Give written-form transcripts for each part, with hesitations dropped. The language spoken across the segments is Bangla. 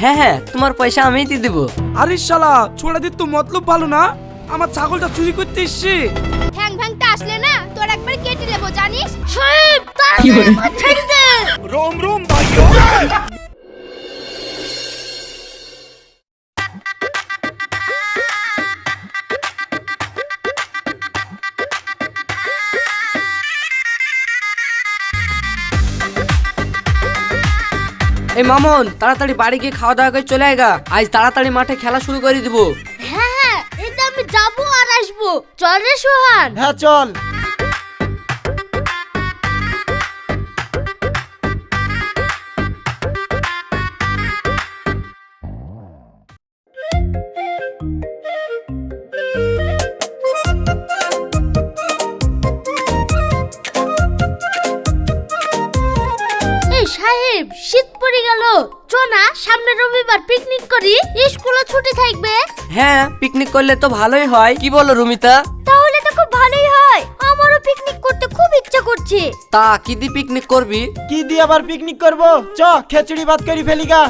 হ্যাঁ হ্যাঁ, তোমার পয়সা আমিই দিয়ে দেবো। আরে শালা ছোড়াদের তো মতলব ভালো না, আমার ছাগলটা চুরি করতে এসছে। ঠ্যাং ভ্যাংটা আসলে না তোর একবার কেটে নেবো জানিস। সাহেব তাড়াতাড়ি আমার ছেড়ে দে। रोम रोम भाइयों। এই মামুন, তাড়াতাড়ি বাড়ি গিয়ে খাওয়া দাওয়া করে চলে আয়গা। আজ তাড়াতাড়ি মাঠে খেলা শুরু করে দিব। হ্যাঁ হ্যাঁ, এই তো আমি যাবো আর আসবো। চল রে সোহান। হ্যাঁ চল। এই সাহেব শীত পড়ে গেল, চ না সামনে রবিবার পিকনিক করি, স্কুলে ছুটি থাকবে। হ্যাঁ, পিকনিক করলে তো ভালোই হয়। কি বলো রুমিতা? তাহলে তো খুব ভালোই হয়, আমারও পিকনিক করতে খুব ইচ্ছা করছে। তা কি দি পিকনিক করবি? কি দিয়ে আবার পিকনিক করবো? চ খিচুড়ি ভাত করি ফেলিগা।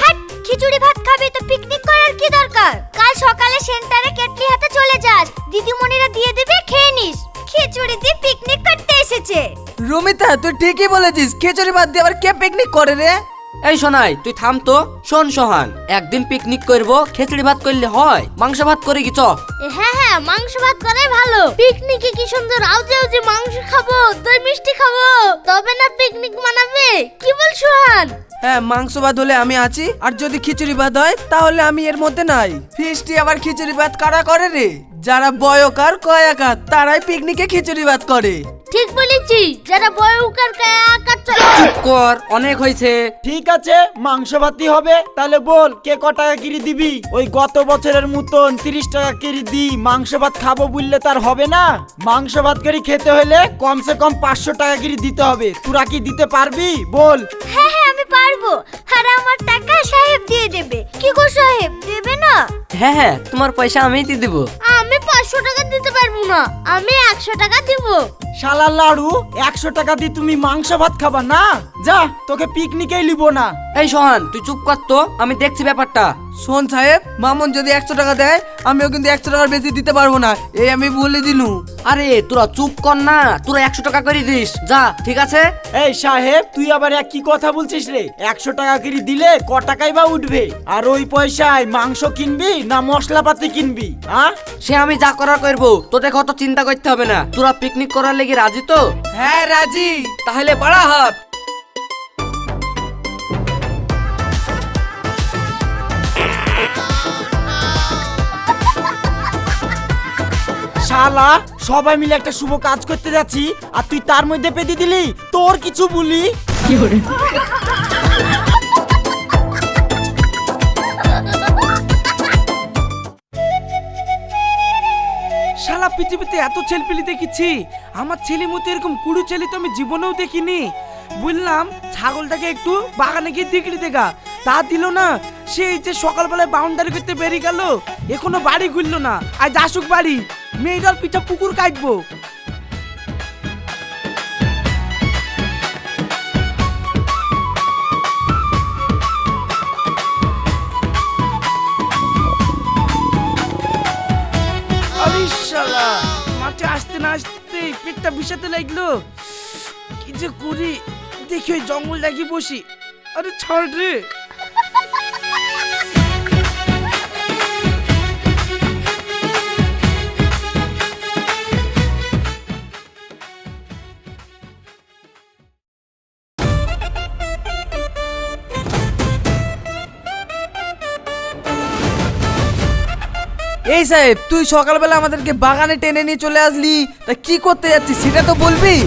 হ্যাট, খিচুড়ি ভাত খাবে তো পিকনিক করার কি দরকার? কাল সকালে সেন্টারে কেটলি হাতে চলে যাস, দিদিমণিরা দিয়ে দেবে, খেয়ে নিস। খিচুড়ি দিয়ে পিকনিক করতে এসেছে। রুমিতা, তুই ঠিকই বলেছিস। খিচুড়ি ভাত দিয়ে আবার কে পিকনিক করে রে? এই শোনাই, তুই থাম তো। শোন সোহান, একদিন পিকনিক করবো, খিচুড়ি ভাত করলে হয়? মাংস ভাত করে কি? চ। হ্যাঁ হ্যাঁ, মাংস ভাত করাই ভালো। পিকনিকে কি সুন্দর আউজে আউজে মাংস খাবো, দই মিষ্টি খাবো, তবে না পিকনিক মানাবে। কি বল সোহান? হ্যাঁ, মাংস ভাত হলে আমি আছি, আর যদি খিচুড়ি ভাত হয় তাহলে আমি এর মধ্যে নাই। ফিস্টি আবার খিচুড়ি ভাত কারা করে রে? যারা বয়কার কয়াকার তারাই পিকনিকে খিচুড়ি ভাত করে। ঠিক বলেছি, যারা বয়উকার কায়াকার চুপ কর, অনেক হয়েছে। ঠিক আছে, মাংস ভাতই হবে। তাহলে বল কে ক টাকা কিরি দিবি? ওই গত বছরের মতন 30 টাকা কিরি দি মাংস ভাত খাবো বললে তার হবে না। মাংস ভাত করি খেতে হলে কমসে কম 500 টাকা কিরি দিতে হবে। তোরা কি দিতে পারবি? বল। হ্যাঁ হ্যাঁ, আমি পারবো। আর আমার টাকা সাহেব দিয়ে দেবে। কি গো সাহেব, দেবে না? হ্যাঁ হ্যাঁ, তোমার পয়সা আমিই দিয়ে দেবো। আমি 500 টাকা দিতে পারবো না, আমি 100 টাকা দিব। শালা লাড়ু, 100 টাকা দিয়ে তুমি মাংস ভাত খাবা না? যা, তোকে পিকনিকেই লিবো না। এই সোহান, তুই চুপ কর তো, আমি দেখছি ব্যাপারটা। শোন সাহেব, মামুন যদি 100 টাকা দেয় আমিও কিন্তু 100 টাকার বেশি দিতে পারবো না, এই আমি বলে দিনু। আরে তোরা চুপ কর না, তোরা 100 টাকা করে দিস। যা, ঠিক আছে? এই সাহেব, তুই আবার এক কি কথা বলছিস রে? 100 টাকা করে দিলে ক টাকাই বা উঠবে? আর ওই পয়সায় মাংস কিনবি না মশলাপাতি কিনবি? হ্যাঁ, সে আমি যা করার করবো, তোদের কত চিন্তা করতে হবে না। তোরা পিকনিক করার লেগে রাজি তো? হ্যাঁ রাজি। তাহলে বাড়া হাত। শালা সবাই মিলে একটা শুভ কাজ করতে যাচ্ছি আর তুই তার মধ্যে পেতে দিলি। তোর কিছু বলি? শালা পৃথিবীতে এত ছেলেপিলি দেখেছি, আমার ছেলে মতো এরকম কুড়ু ছেলে তো আমি জীবনেও দেখিনি। বললাম ছাগলটাকে একটু বাগানে গিয়ে দেখলি দেখা, তা দিল না। সেই যে সকালবেলায় বাউন্ডারি করতে বেরিয়ে গেল, এখনো বাড়ি ঘুরলো না। আজ আসুক বাড়ি, মেয়েটার পিঠা পুকুর কাটবো। আরে শালা, মাঠে আসতে না আসতে পেটটা বিষাতে লাগলো। কি যে করি, দেখি ওই জঙ্গল গিয়ে বসি। আরে ছাড় রে। এই সাহেব, তুই সকালবেলা আমাদেরকে বাগানে টেনে নিয়ে চলে আসলি, তা কি করতে যাচ্ছিস সেটা তো বলবি।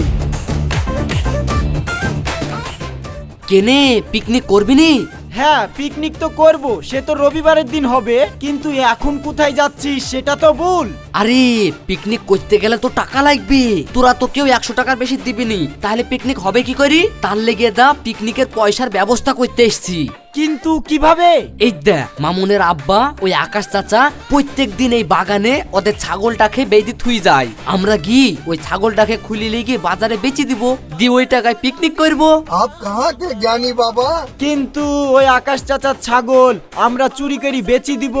কেনে পিকনিক করবি নি? হ্যাঁ, পিকনিক তো করব, সে তো রবিবারের দিন হবে, কিন্তু এখন কোথায় যাচ্ছিস সেটা তো বল। আরে পিকনিক করতে গেলে তো টাকা লাগবে, তোরা তো কেউ 100 টাকার বেশি দিবিনি, তাহলে পিকনিক হবে কি করি? তার লেগে দা পিকনিকের পয়সার ব্যবস্থা করতে এসছি। কিন্তু কিভাবে? এই দেখ, মামুনের আব্বা ওই আকাশ চাচা প্রত্যেক দিন এই বাগানে ওদের ছাগলটাকে বেঁধে থুই যায়। আমরা গিয়ে ওই ছাগলটাকে খুলি লিগে বাজারে বেচে দিব, দিয়ে ওই টাকায় পিকনিক করব। आप कहाँ के ज्ञानी बाबा? কিন্তু ওই আকাশ চাচার ছাগল আমরা চুরি করে বেচি দিব,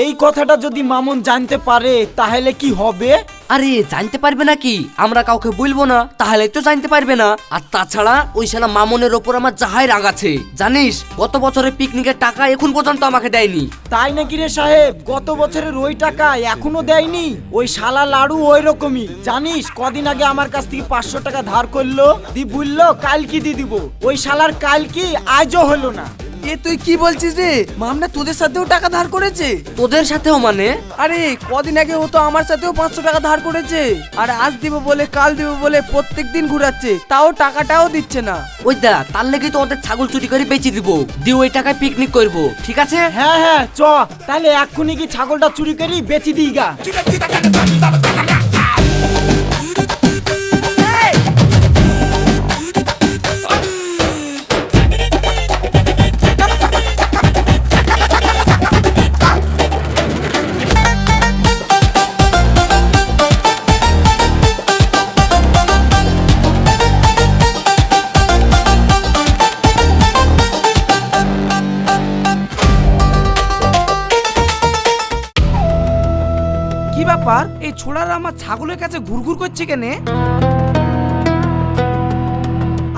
এই কথাটা যদি মামুন জানতে পারে তাহলে কি হবে? আরে জানতে পারবে নাকি? আমরা কাউকে বলবো না, তাহলে তো জানতে পারবে না। আর তাছাড়া ওই শালা মামুনের ওপর আমার যাহাই রাগ আছে জানিস, গত বছরের পিকনিকের টাকা এখন পর্যন্ত আমাকে দেয়নি। তাই নাকি রে সাহেব? গত বছরের ওই টাকা এখনো দেয়নি? ওই শালা লাড়ু ওই রকমই জানিস, কদিন আগে আমার কাছ থেকে 500 টাকা ধার করলো, দি বললো কাল কি দিয়ে দিব। ওই শালার কাল কি আজও হলো না। এ তুই কি বলছিস রে? মামনা তোদের সাথেও টাকা ধার করেছে? তোদের সাথেও মানে? আরে কদিন আগে ও তো আমার সাথেও 500 টাকা ধার করেছে, আর আজ দিব বলে কাল দিব বলে প্রত্যেক দিন ঘুরাচ্ছে, তাও টাকাটাও দিচ্ছে না। ওই দা তার লেগে তো ওদের ছাগল চুরি করে বেচে দিব, দিয়ে ওই টাকায় পিকনিক করব, ঠিক আছে? হ্যাঁ হ্যাঁ চ, তাহলে এক্ষুনি কি ছাগলটা চুরি করি বেচি দিই গা। কি ব্যাপার, এই ছোড়ারা আমার ছাগলের কাছে ঘুরঘুর করছে কেনে?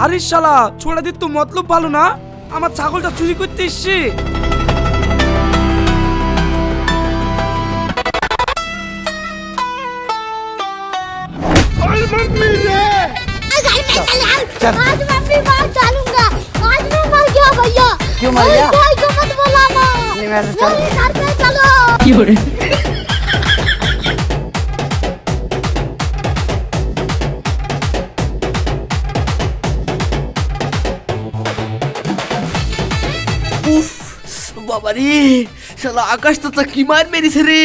আরে শালা, ছোড়াদের তো মতলব ভালো না, আমার ছাগলটা চুরি করতে এসছে। आज मैं अपनी बात डालूंगा। आज मैं मर गया भैया। क्यों मर गया? भाई को मत बुलाना। मेरे घर पे चलो। উফ বাবারে, শালা আকাশ চাচা কি মার মেরেছে রে।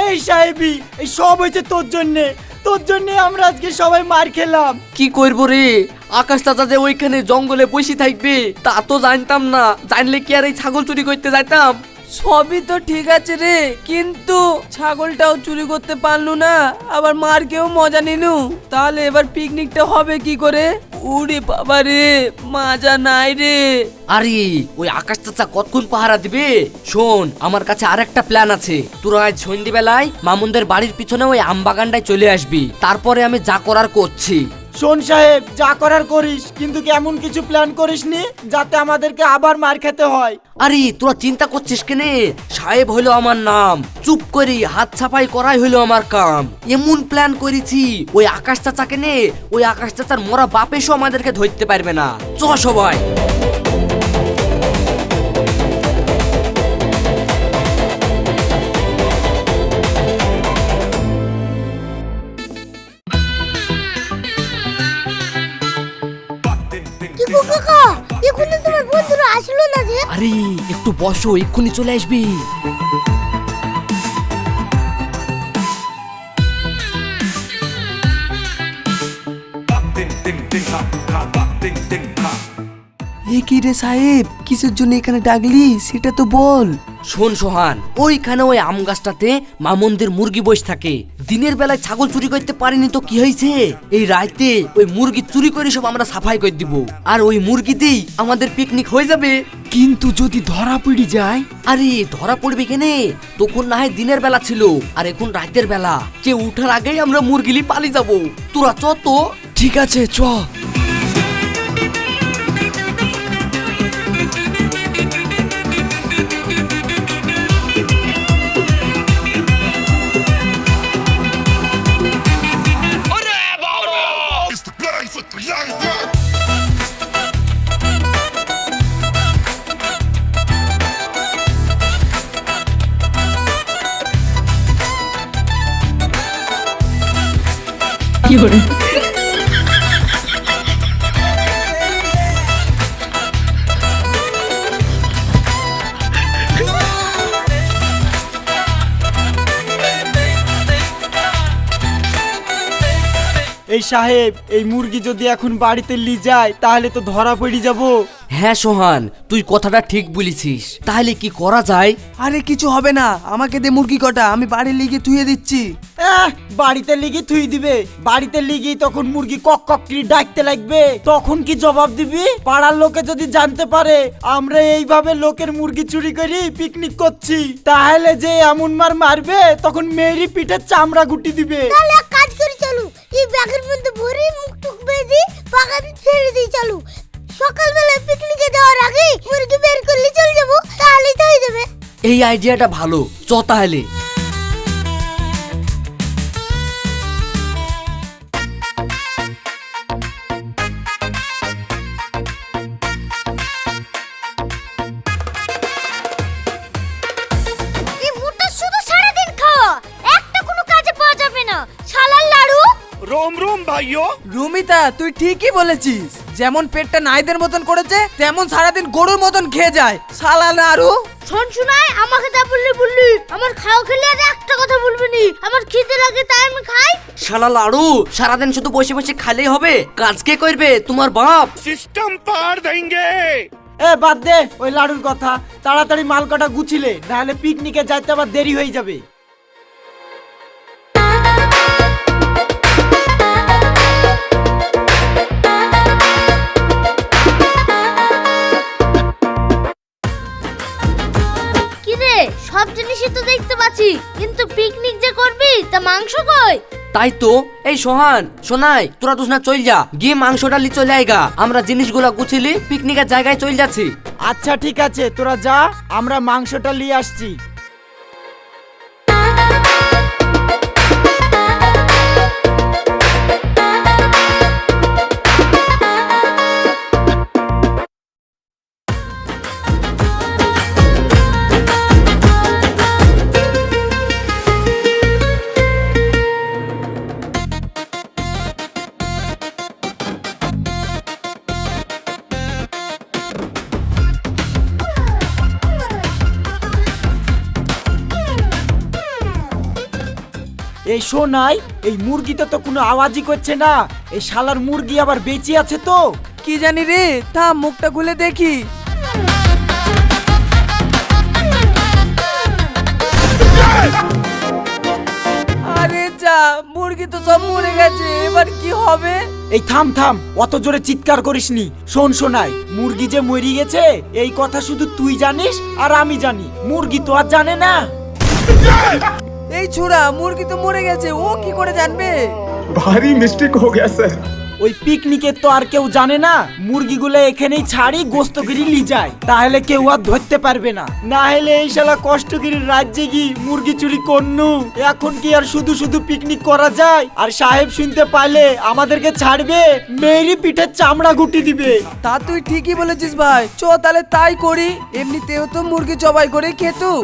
এই সাহেবি, এই সব হয়েছে তোর জন্যে, তোর জন্যে আমরা আজকে সবাই মার খেলাম। কি করবো রে, আকাশ চাচা যে ওইখানে জঙ্গলে বসে থাকবে তা তো জানতাম না, জানলে কি আর এই ছাগল চুরি করতে যাইতাম? সবই তো ঠিক আছে রে, কিন্তু ছাগলটাও চুরি করতে পারলু না, আবার মারকেও মজা নিলু, তাহলে এবার পিকনিকটা হবে কি করে? উড়ে বাবা রে, মাজা নাই রে। আরে ওই আকাশ চাচা কতক্ষণ পাহারা দিবে? শোন, আমার কাছে আরেকটা প্ল্যান আছে। তোরা আজ সন্ধ্যেবেলায় মামুনদের বাড়ির পিছনে ওই আম বাগানটায় চলে আসবি, তারপরে আমি যা করার করছি। শোন সাহেব, যা করার করিস, কিন্তু কি এমন কিছু প্ল্যান করিসনি যাতে আমাদেরকে আবার মার খেতে হয়? আরে তোরা চিন্তা করছিস কেনে? সাহেব হইলো আমার নাম, চুপ করি হাত ছাপাই করাই হইলো আমার কাম। এমন প্ল্যান করেছি, ওই আকাশ চাচাকে নে, ওই আকাশ চাচার মরা বাপ এসেও আমাদেরকে ধরতে পারবে না। চ সবাই। কি গো কাকা, এখনো তোমার বন্ধুরা আসলো না যে? আরে একটু বসো, এক্ষুনি চলে আসবি। এ কি রে সাহেব, কিসের জন্য এখানে ডাকলি সেটা তো বল। শোন সোহান, ওইখানে ওই আম গাছটাতে মামুনদের মুরগি বসে থাকে। দিনের বেলায় ছাগল চুরি করতে পারিনি তো কি হয়েছে, এই রাতে ওই মুরগি চুরি করে সব আমরা সাফাই করে দিব, আর ওই মুরগিতেই আমাদের পিকনিক হয়ে যাবে। কিন্তু যদি ধরা পড়ে যায়? আরে ধরা পড়বে কেনে, তখন না হয় দিনের বেলা ছিল, আর এখন রাতের বেলা, কেউ উঠার আগেই আমরা মুরগিলি পালিয়ে যাব। তোরা চ তো। ঠিক আছে চ। It's the guys with the young gun. এই সাহেব, এই মুরগি যদি এখন বাড়িতে লি যায় তাহলে তো ধরা পড়ে যাব। হ্যাঁ সোহান, তুই কথাটা ঠিক বলেছিস। তাহলে কি করা যায়? আরে কিছু হবে না, আমাকে দে মুরগি কটা, আমি বাড়ির লিগে থুয়ে দিচ্ছি। বাড়িতে লিগি থুই দিবে? বাড়িতে লিগি তখন মুরগি কক কক করে ডাকতে লাগবে, তখন কি জবাব দিবি? পাড়ার লোকে যদি জানতে পারে আমরা এইভাবে লোকের মুরগি চুরি করি পিকনিক করছি, তাহলে যে এমন মার মারবে তখন মেয়েরই পিঠে চামড়া গুটি দিবে। তাহলে এক কাজ করি, চলো এই ব্যাগের মধ্যে ভরে মুখ টুক বেঁধে বাগানে ছেড়ে দিই। চলো সকালবেলা পিকনিকে যাওয়ার আগে মুরগি বের করলে চলে যাবো, তাহলেই তো হয়ে যাবে। এই আইডিয়াটা ভালো, চ তাহলে। এই মোটা শুধু সারাদিন খাওয়া, একটা কোনো কাজে পাওয়া যাবে না। শালার লাড়ু। रोम रोम भाइयों রুমিতা, তুই ঠিকই বলেছিস। যেমন পেটটা নাইদের মতন করেছে, তেমন সারাদিন গরুর মতন খেয়ে যায়। শালা নাড়ু। শোন শোনাই, আমাকে যা বললি আমার খাওয়া খেলে আর একটা কথা বলবি নি। আমার খিদে লাগে তাই আমি খাই। শালা লাড়ু, সারাদিন শুধু বসে বসে খালেই হবে? কাজ কে করবে? তোমার বাপ। सिस्टम पार देंगे। বাদ দে ওই লাড়ুর কথা, তাড়াতাড়ি মাল কাটা গুছিলে, নাহলে পিকনিকে যাইতে আবার দেরি হয়ে যাবে। কি রে, সব জিনিসই তো দেখতে পাচ্ছি, কিন্তু পিকনিক যে করবি তা মাংস কই? তাই তো। এই সোহান, শোনাই, তোরা দুজনা চল যা, গিয়ে মাংসটা লি চলে আয়গা। আমরা জিনিসগুলা গুছিলি পিকনিকের জায়গায় চল যাচ্ছি। আচ্ছা ঠিক আছে, তোরা যা, আমরা মাংসটা নিয়ে আসছি। এই শোনাই, এই মুরগিটা তো কোনো আওয়াজই করছে না। এই শালার মুরগি আবার বেঁচে আছে তো? কি জানি রে, থাম মুখটা খুলে দেখি। আরে যা, মুরগি তো সব মরে গেছে, এবার কি হবে? এই থাম থাম, অত জোরে চিৎকার করিসনি। শোন শোনাই, মুরগি যে মরে গেছে এই কথা শুধু তুই জানিস আর আমি জানি, মুরগি তো আর জানে না। এই ছোড়া, মুরগি তো মরে গেছে, ও কি করে জানবে? भारी मिस्टेक हो गया सर। ওই পিকনিকে তো আর কেউ জানে না, মুরগিগুলো এখানেই ছাড়ি গোস্তগিরি লি যায়, তাহলে কেউ আর ধরতে পারবে না। না হলে এই শালা কষ্টগিরির রাজ্যে গিয়ে মুরগি চুরি করনু। এখন কি আর শুধু শুধু পিকনিক করা যায়? আর সাহেব শুনতে পারলে আমাদেরকে ছাড়বে, মেয়েরই পিঠে চামড়া গুটি দিবে। তা তুই ঠিকই বলেছিস ভাই, চ তাহলে তাই করি। এমনিতেও তো মুরগি জবাই করে খেতু।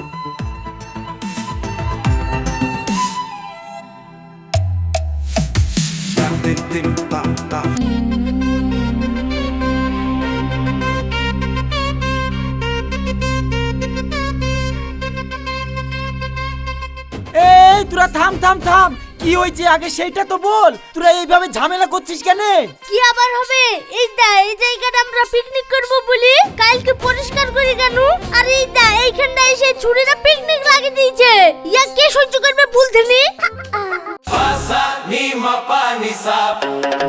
এই তোরা থাম থাম থাম, কি হয়েছে আগে সেইটা তো বল। তোরা এইভাবে ঝামেলা করছিস কেন? কি আবার হবে? এই দা, এই জায়গাটা আমরা পিকনিক করব বলি কালকে পরিষ্কার করি কেন? আর এই দা, এইখানটা এসে ছুরিটা পিকনিক লাগিয়ে দিয়েছে। ইয়া কে সহ্য করবে বলতেনি?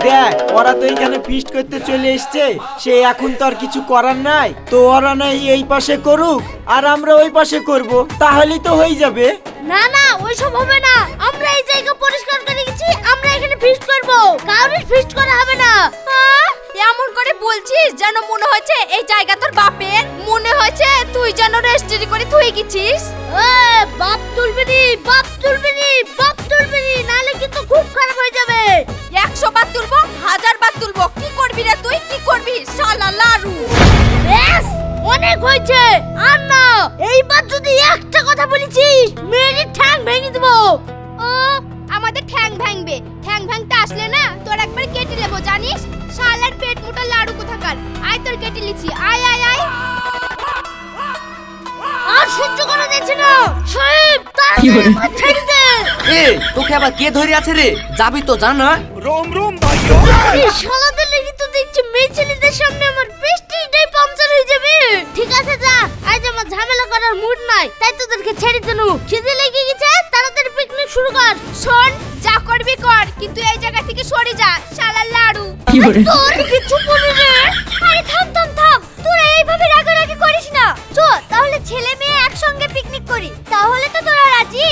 দেখ, ওরা তো এখানে ফিস্ট করতে চলে এসছে, সে এখন তো আর কিছু করার নাই। তো ওরা নাই এই পাশে করুক আর আমরা ওই পাশে করব, তাহলেই তো হয়ে যাবে। না না, ওইসব হবে না। আমরা এই জায়গা পরিষ্কার করে গেছি, আমরা এখানে ফিস্ট করব। কারোর ফিস্ট করা হবে না। এমন করে বলছিস যেন মনে হচ্ছে এই জায়গা তোর বাপের, মনে হচ্ছে তুই যেন রেজিস্ট্রি করে তুই গেছিস। বাপ তুলবি নি, বাপ তুলবি নি, বাপ তুলবি নি, নালে কিন্তু খুব খারাপ হয়ে যাবে। 100 বার তুলবো, 1000 বার তুলবো, কি করবি রে তুই? কি করবি শালা লাড়ু? বেশ, অনেক হয়েছে, আর না। এইবার যদি একটা কথা বলেছিস মেরে ঠ্যাং ভেঙে দেবো। ও, আমাদের ঠ্যাং ভাঙবে? ঠ্যাং ভাঙতে আসলে না তোর একবার কেটে নেবো, জানিস? শালার পেট মোটা লাড়ু কোথাকার। আয় তোর কেটে লিছি, আয় আয় আয়। আর সহ্য করা যাচ্ছে না সাহেব, সাহেব তাড়াতাড়ি আমাকে ছেড়ে দে। এ তোকে আবার কে ধরে আছে রে? যাবি তো জানা। रोम रोम भाइयों এই শালাদের লেগে তো দেখছি মেয়ে ছেলেদের সামনে আমার প্রেস্টিজটাই পাংচার হয়ে যাবে। ঠিক আছে যা, আজ আমার ঝামেলা করার মুড নাই, তাই তোদেরকে ছেড়ে দেনু। খিদে লেগে গেছে, তাড়াতাড়ি পিকনিক শুরু কর। শোন, যা করবি কর, কিন্তু এই জায়গা থেকে সরে যা, শালার লাড়ু। তোর কিছু বলি রে। আরে থাম থাম থাম, তোরা এইভাবে রাগারাগি করিস না। চল তাহলে ছেলে মেয়ে একসঙ্গে পিকনিক করি, তাহলে তো তোরা রাজি?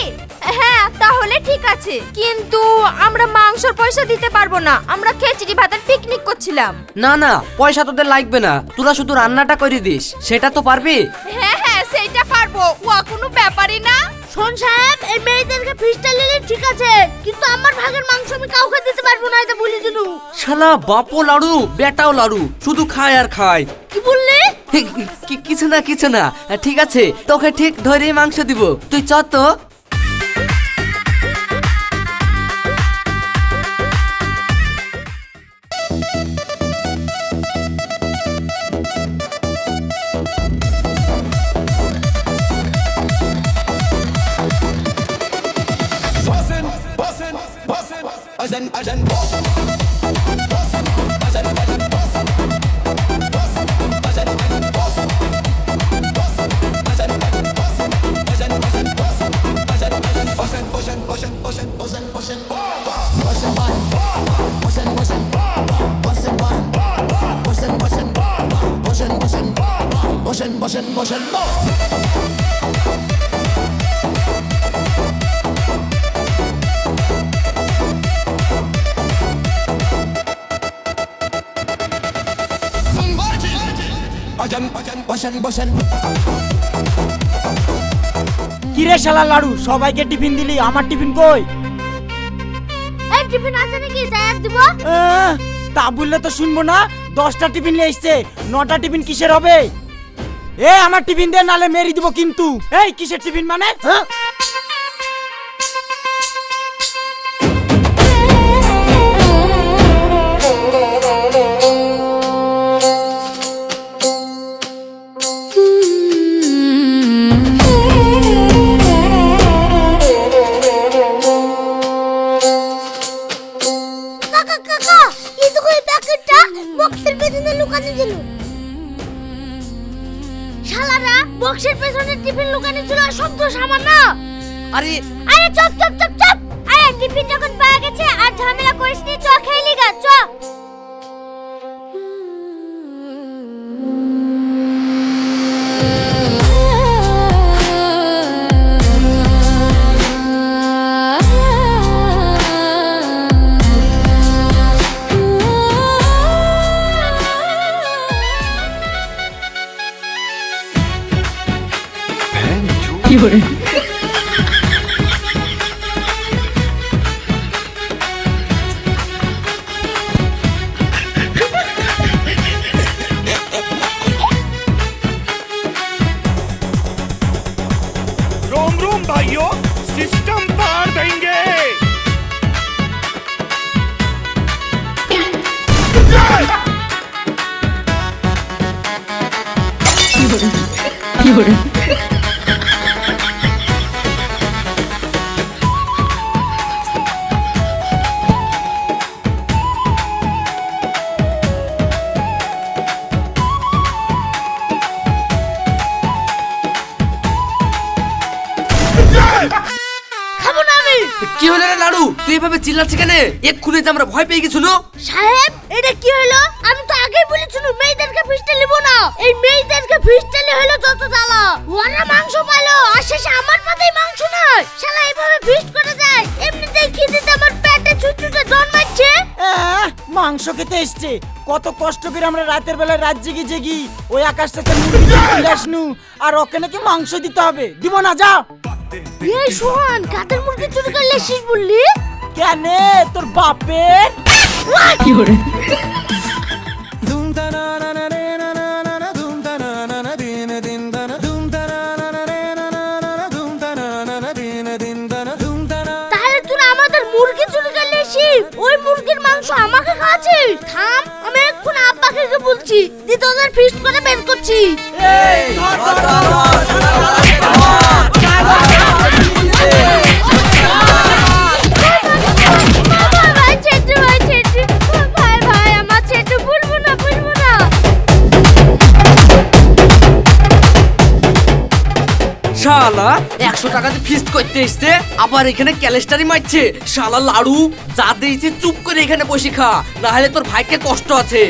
হ্যাঁ তাহলে ঠিক আছে, কিন্তু আমরা মাংসর পয়সা দিতে পারবো না, আমরা খিচুড়ি ভাতের পিকনিক করছিলাম। না না, পয়সা তোদের লাগবে না, তোরা শুধু রান্নাটা করে দিস, সেটা তো পারবি। হ্যাঁ হ্যাঁ সেইটা পারবো, ও কোনো ব্যাপারই না। শোন সাহেব, এই মেয়েদেরকে ফিস্টা নিলে ঠিক আছে, কিন্তু আমার ভাগের মাংস আমি কাউকে দিতে পারবো না, এটা বলে দিনু। শালা বাপও লাড়ু বেটাও লাড়ু, শুধু খায় আর খায়। কি বললি? কিছু না, ঠিক আছে, তোকে ঠিক ধরে মাংস দিব, তুই চ তো। কিরে শালা লাড়ু, সবাইকে টিফিন দিলি, আমার টিফিন কই? এই টিফিন আছে নাকি, তাই আর দিব? তা বললে তো শুনবো না। 10টা টিফিন নিয়ে এসছে, 9টা টিফিন কিসের হবে? এ আমার টিফিন দে, নালে মেরে দিব কিন্তু। এই কিসের টিফিন মানে? হ্যাঁ কাকা কাকা, এই তো কই প্যাকেটটা বক্সের পেছনে লুকানো ছিল। শালারা বক্সের পেছনে টিফিন লুকানো ছিল, আর সব তো সামান না। আরে আরে চুপ চুপ চুপ চুপ, আরে টিফিন যখন পাওয়া গেছে আর ঝামেলা করিস নি, চ খেয়ে লিগা চ। रोम रोम भाइयों सिस्टम पार देंगे খাবো না আমি। কি হলো রে লাড়ু, তুই এভাবে চিল্লাচ্ছিস কেন? এক্ষুনি যে আমরা ভয় পেয়ে গেছিল। সাহেব এটা কি হলো? আমি তো আগেই বলেছিলাম মেয়েদেরকে ফিস্টে নিব না। এই মেয়েদেরকে ফিস্টে নিয়ে হলো যত জ্বালা। ওরা মাংস পালো, আর শেষে আমার পাতেই মাংস নয়। শালা এইভাবে ফিস্ট করে যায়, এমনিতেই খিদেতে আমার পেটে ছুটছুটে জন্মাচ্ছে। মাংস খেতে এসছে, কত কষ্ট করে আমরা রাতের বেলায় রাত জেগে জেগি ওই আকাশ থেকে মুরগি চলে আসনু, আর ওকে নাকি মাংস দিতে হবে। দিব না, যা। এই সোহান, কাদের মুরগি চুরি করলে শেষ বললি? কেন তোর বাপের? তাহলে তোরা আমাদের মুরগি চুরি করলে শেষ, ওই মুরগির মাংস আমাকে খাওয়াছিস? থাম, আমি এক্ষুনি আব্বাকে গিয়ে বলছি, দি তোদের ফিস্ট করে বের করছি। এই ধর ধর ধর ধর। শালা 100 টাকাতে ফিস্ট করতে এসছে আবার এখানে ক্যালেস্টারি মারছে। শালা লাড়ু যা দিয়েছে চুপ করে এখানে বসে খা, না হলে তোর ভাইকে কষ্ট আছে।